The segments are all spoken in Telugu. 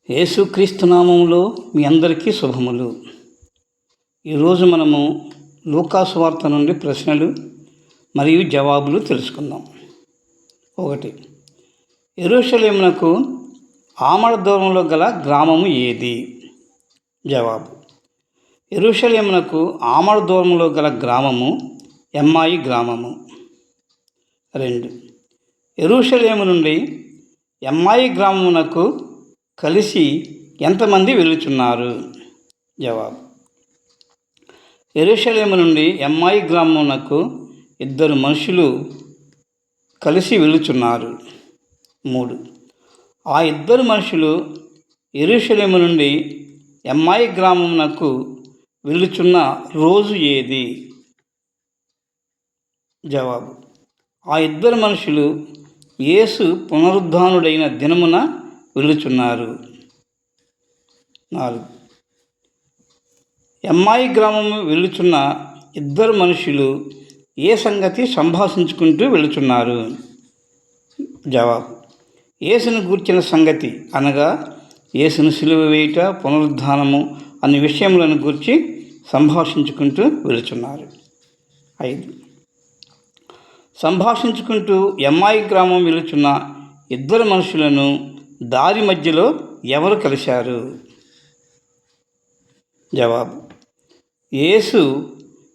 యేసుక్రీస్తు నామములో మీ అందరికీ శుభములు. ఈరోజు మనము లూకా సువార్త నుండి ప్రశ్నలు మరియు జవాబులు తెలుసుకుందాం. 1. యెరూషలేమునకు ఆమడ దూరంలో గల గ్రామము ఏది? జవాబు: యెరూషలేమునకు ఆమడ దూరంలో గల గ్రామము ఎమ్మాయి గ్రామము. 2. యెరూషలేము నుండి ఎమ్మాయి గ్రామమునకు కలిసి ఎంతమంది వెళుచున్నారు? జవాబు: యెరూషలేము నుండి ఎమ్మాయి గ్రామమునకు 2 మనుషులు కలిసి వెళుచున్నారు. 3. ఆ 2 మనుషులు యెరూషలేము నుండి ఎమ్మాయి గ్రామమునకు వెళ్ళుచున్న రోజు ఏది? జవాబు: ఆ 2 మనుషులు యేసు పునరుద్ధానుడైన దినమున వెళ్ళుచున్నారు. 4. ఎమ్మాయి గ్రామము వెళ్ళుచున్న 2 మనుషులు ఏ సంగతి సంభాషించుకుంటూ వెళ్ళుచున్నారు? జవాబు: యేసును గూర్చిన సంగతి, అనగా యేసును సిలువ వేయుట, పునరుద్ధానము అనే విషయములను గూర్చి సంభాషించుకుంటూ వెళుచున్నారు. 5. సంభాషించుకుంటూ ఎమ్మాయి గ్రామం వెళుచున్న 2 మనుషులను దారి మధ్యలో ఎవరు కలిశారు? జవాబు: యేసు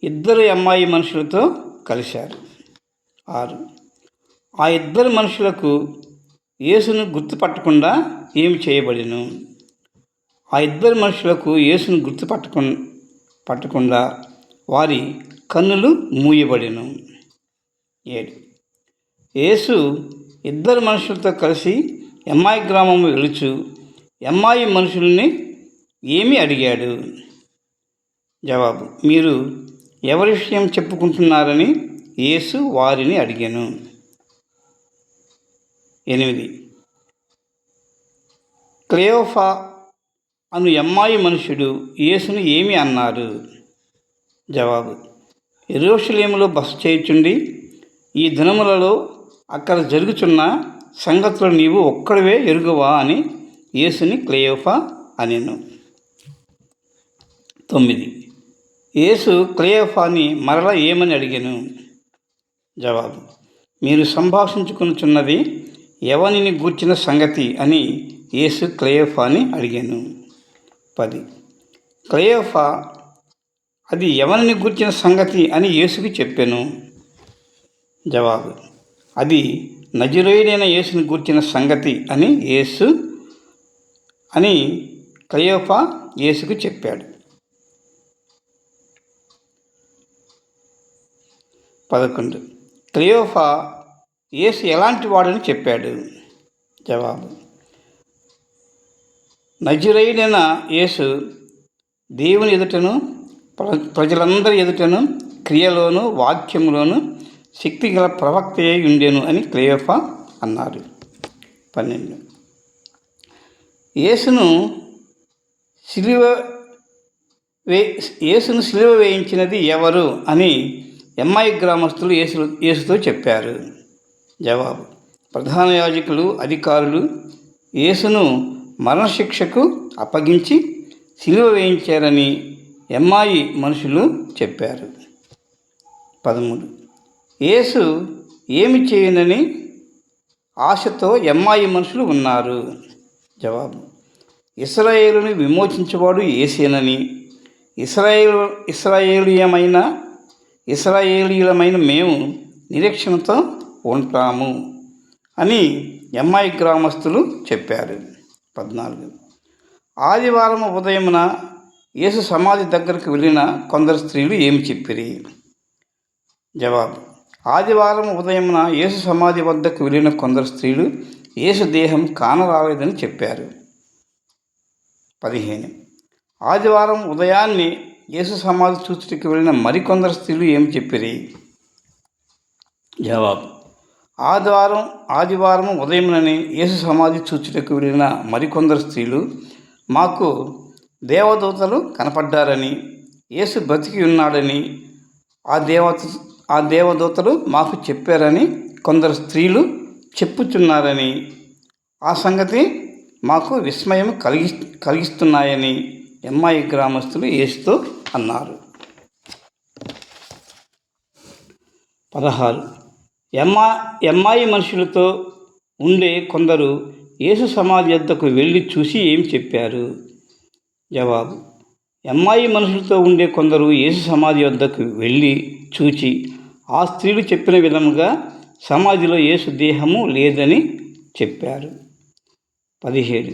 2 ఎమ్మాయి మనుషులతో కలిశారు. 6. ఆ 2 మనుషులకు యేసును గుర్తుపట్టకుండా ఏమి చేయబడెను? ఆ 2 మనుషులకు యేసును పట్టకుండా వారి కన్నులు మూయబడెను. 7. యేసు 2 మనుషులతో కలిసి ఎమ్మాయి గ్రామము వెళుచు ఎమ్మాయి మనుషుల్ని ఏమి అడిగాడు? జవాబు: మీరు ఎవరి విషయం చెప్పుకుంటున్నారని యేసు వారిని అడిగాను. 8. క్లెయోఫా అను ఎమ్మాయి మనుషుడు యేసును ఏమి అన్నారు? జవాబు: యెరూషలేములో బస చేయుచుండి ఈ దినములలో అక్కడ జరుగుచున్న సంగతులు నీవు ఒక్కడివే ఎరుగవా అని యేసుని క్లెయోఫా అనెను. 9. యేసు క్లెయోఫాని మరలా ఏమని అడిగాను? జవాబు: మీరు సంభాషించుకొనుచున్నది ఎవరిని గూర్చిన సంగతి అని యేసు క్లెయోఫాని అడిగాను. 10. క్లెయోఫా అది ఎవరిని గూర్చిన సంగతి అని యేసుకి చెప్పాను. జవాబు: అది నజరేయుడైన యేసుని గూర్చిన సంగతి అని క్లెయోఫా యేసుకు చెప్పాడు. 11. క్లెయోఫా యేసు ఎలాంటి వాడని చెప్పాడు? జవాబు: నజరేయుడైన యేసు దేవుని ఎదుటను ప్రజలందరి ఎదుటను క్రియలోను వాక్యములోను శక్తిగల ప్రవక్త అయి ఉండెను అని క్లెయోఫా అన్నారు. 12. యేసును సిలువ వేయించినది ఎవరు అని ఎమ్మాయి గ్రామస్తులు యేసుతో చెప్పారు. జవాబు: ప్రధాన యాజకులు, అధికారులు యేసును మరణశిక్షకు అప్పగించి సిలువ వేయించారని ఎమ్మాయి మనుషులు చెప్పారు. 13. యేసు ఏమి చేయనని ఆశతో ఎమ్మాయి మనుషులు ఉన్నారు? జవాబు: ఇశ్రాయేలుని విమోచించేవాడు యేసేనని, ఇశ్రాయేలీయులమైన మేము నిరీక్షణతో ఉంటాము అని ఎమ్మాయి గ్రామస్తులు చెప్పారు. 14. ఆదివారం ఉదయమున యేసు సమాధి దగ్గరకు వెళ్ళిన కొందరు స్త్రీలు ఏమి చెప్పిరి? జవాబు: ఆదివారం ఉదయమున యేసు సమాధి వద్దకు వెళ్ళిన కొందరు స్త్రీలు యేసు దేహం కానరాలేదని చెప్పారు. 15. ఆదివారం ఉదయాన్నే యేసు సమాధి చూచుటకు వెళ్ళిన మరికొందరు స్త్రీలు ఏమి చెప్పిరి? జవాబు: ఆదివారం ఉదయముననే యేసు సమాధి చూచుటకు వెళ్ళిన మరికొందరు స్త్రీలు మాకు దేవదూతలు కనపడ్డారని, యేసు బ్రతికి ఉన్నాడని ఆ దేవదూతలు మాకు చెప్పారని కొందరు స్త్రీలు చెప్పుచున్నారని, ఆ సంగతి మాకు విస్మయం కలిగిస్తున్నాయని ఎమ్మాయి గ్రామస్తులు యేసుతో అన్నారు. 16. ఎమ్మాయి మనుషులతో ఉండే కొందరు యేసు సమాధి వద్దకు వెళ్ళి చూసి ఏం చెప్పారు? జవాబు: ఎమ్మాయి మనుషులతో ఉండే కొందరు యేసు సమాధి వద్దకు వెళ్ళి చూచి ఆ స్త్రీలు చెప్పిన విధముగా సమాధిలో యేసు దేహము లేదని చెప్పారు. 17.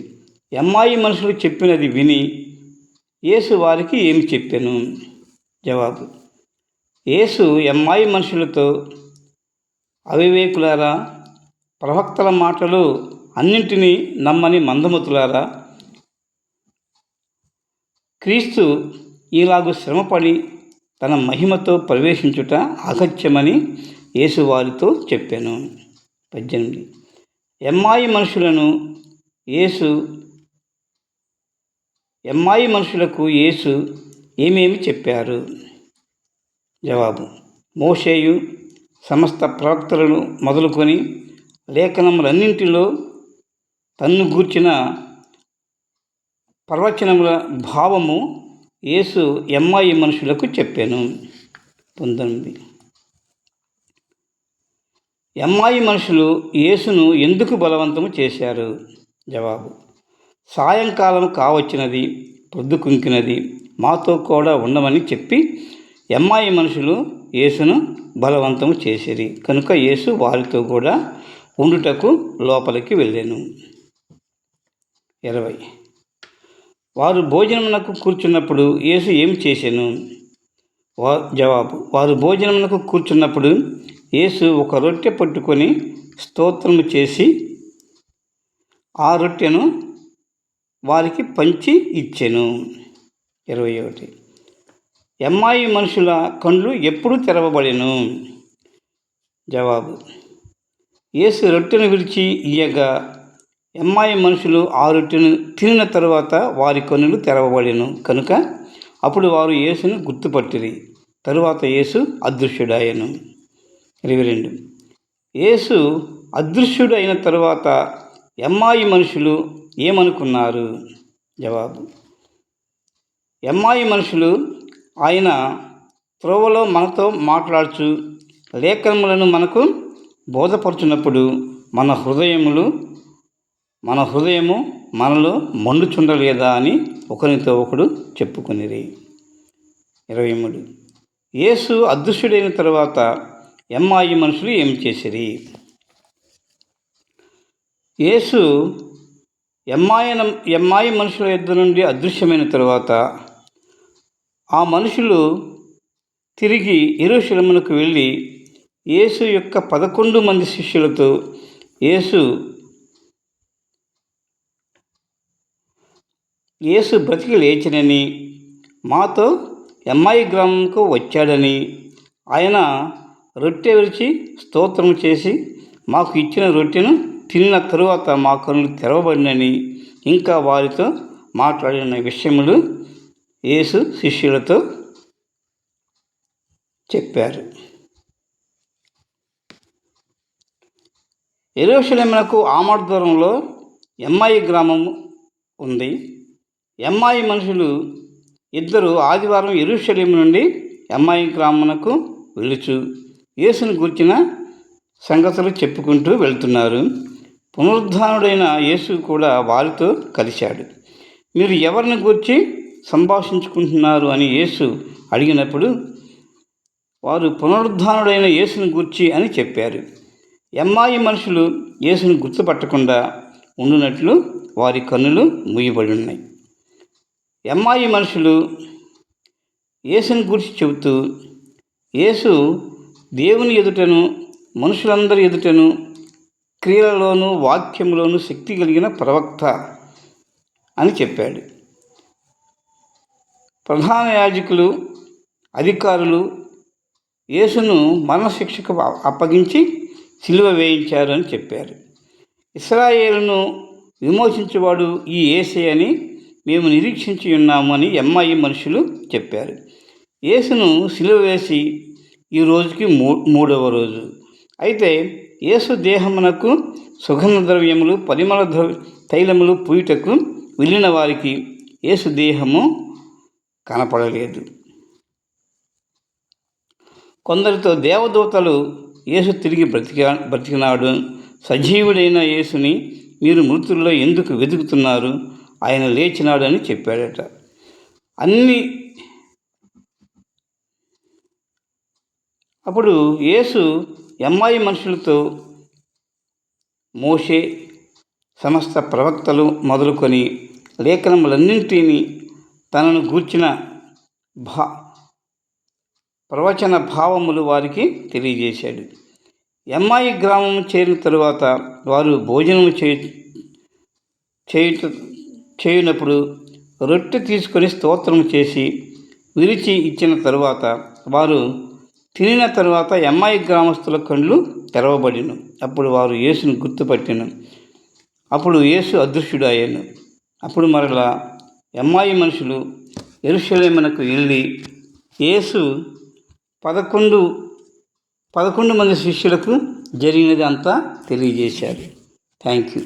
ఎమ్మాయి మనుషులు చెప్పినది విని యేసు వారికి ఏమి చెప్పెను? జవాబు: యేసు ఎమ్మాయి మనుషులతో, అవివేకులారా, ప్రవక్తల మాటలు అన్నింటినీ నమ్మని మందమతులారా, క్రీస్తు ఇలాగు శ్రమపడి తన మహిమతో ప్రవేశించుట అగత్యమని యేసు వారితో చెప్పాను. 18. ఎమ్మాయి మనుషులకు యేసు ఏమేమి చెప్పారు? జవాబు: మోషేయు సమస్త ప్రవక్తలను మొదలుకొని లేఖనములన్నింటిలో తన్ను గూర్చిన ప్రవచనముల భావము యేసు ఎమ్మాయి మనుషులకు చెప్పాను. 19. ఎమ్మాయి మనుషులు యేసును ఎందుకు బలవంతము చేశారు? జవాబు: సాయంకాలం కావచ్చినది, పొద్దుకుంకినది, మాతో కూడా ఉండమని చెప్పి ఎమ్మాయి మనుషులు యేసును బలవంతము చేసిరి కనుక యేసు వారితో కూడా ఉండుటకు లోపలికి వెళ్ళాను. 20. వారు భోజనమునకు కూర్చున్నప్పుడు యేసు ఏం చేశాను? జవాబు: వారు భోజనమునకు కూర్చున్నప్పుడు యేసు ఒక రొట్టె పట్టుకొని స్తోత్రము చేసి ఆ రొట్టెను వారికి పంచి ఇచ్చెను. 21. ఎమ్మాయి మనుషుల కళ్ళు ఎప్పుడు తెరవబడెను? జవాబు: యేసు రొట్టెను విడిచి ఇయ్యగా ఎమ్మాయి మనుషులు ఆ రొట్టెను తినిన తరువాత వారి కన్నులు తెరవబడెను కనుక అప్పుడు వారు యేసును గుర్తుపట్టిరి. తరువాత యేసు అదృశ్యుడాయెను. 22. యేసు అదృశ్యుడు అయిన తరువాత ఎమ్మాయి మనుషులు ఏమనుకున్నారు? జవాబు: ఎమ్మాయి మనుషులు ఆయన త్రోవలో మనతో మాట్లాడుచు లేఖనములను మనకు బోధపరుచున్నప్పుడు మన హృదయము మనలో మండుచుండలేదా అని ఒకరితో ఒకడు చెప్పుకొనిరి. 23. యేసు అదృశ్యుడైన తరువాత ఎమ్మాయి మనుషులు ఏం చేసిరి? యేసు ఎమ్మాయి మనుషుల యొద్ద నుండి అదృశ్యమైన తరువాత ఆ మనుషులు తిరిగి యెరూషలేమునకు వెళ్ళి యేసు యొక్క 11 మంది శిష్యులతో యేసు బ్రతికి లేచినని, మాతో ఎమ్మాయి గ్రామంకు వచ్చాడని, ఆయన రొట్టె విరిచి స్తోత్రం చేసి మాకు ఇచ్చిన రొట్టెను తిన్న తరువాత మా కన్నులు తెరవబడినని ఇంకా వారితో మాట్లాడిన విషయములు యేసు శిష్యులతో చెప్పారు. యెరూషలేమునకు ఆమడ దూరంలో ఎమ్మాయి గ్రామం ఉంది. ఎమ్మాయి మనుషులు ఇద్దరు ఆదివారం యెరూషలేము నుండి ఎమ్మాయి గ్రామమునకు వెళుచు యేసును గూర్చిన సంగతులు చెప్పుకుంటూ వెళ్తున్నారు. పునరుద్ధానుడైన యేసు కూడా వారితో కలిశాడు. మీరు ఎవరిని గూర్చి సంభాషించుకుంటున్నారు అని యేసు అడిగినప్పుడు వారు పునరుద్ధానుడైన యేసును గూర్చి అని చెప్పారు. ఎమ్మాయి మనుషులు యేసును గుర్తుపట్టకుండా ఉండునట్లు వారి కన్నులు మూయబడి ఉన్నాయి. ఎమ్మాయి మనుషులు యేసును గూర్చి చెబుతూ యేసు దేవుని ఎదుటను మనుషులందరి ఎదుటను క్రియలలోనూ వాక్యములోనూ శక్తి కలిగిన ప్రవక్త అని చెప్పాడు. ప్రధాన యాజకులు, అధికారులు యేసును మరణశిక్షకు అప్పగించి సిలువ వేయించారు అని చెప్పారు. ఇశ్రాయేలును విమోచించేవాడు ఈ యేసే అని మేము నిరీక్షించి ఉన్నాము అని ఎమ్మాయి మనుషులు చెప్పారు. యేసును సిలువ వేసి ఈ రోజుకి 3వ రోజు. అయితే యేసు దేహమునకు సుగంధ ద్రవ్యములు పరిమళ తైలములు పూయుటకు వెళ్ళిన వారికి యేసు దేహము కనపడలేదు. కొందరితో దేవదూతలు యేసు తిరిగి బ్రతికినాడు, సజీవుడైన యేసుని మీరు మృతుల్లో ఎందుకు వెతుకుతున్నారు, ఆయన లేచినాడు అని చెప్పాడట. అప్పుడు యేసు ఎమ్మాయి మనుషులతో మోషే సమస్త ప్రవక్తలు మొదలుకొని లేఖనములన్నింటినీ తనను గూర్చిన ప్రవచన భావములు వారికి తెలియజేశాడు. ఎమ్మాయి గ్రామం చేరిన తరువాత వారు భోజనం చేయునప్పుడు రొట్టె తీసుకొని స్తోత్రం చేసి విరిచి ఇచ్చిన తరువాత వారు తినిన తరువాత ఎమ్మాయి గ్రామస్తుల కళ్ళు తెరవబడిను. అప్పుడు వారు యేసును గుర్తుపట్టిను. అప్పుడు యేసు అదృశ్యుడాయను. అప్పుడు మరలా ఎమ్మాయి మనుషులు యెరూషలేమునకు వెళ్ళి యేసు 11 మంది శిష్యులకు జరిగినది అంతా తెలియజేశారు. Thank you.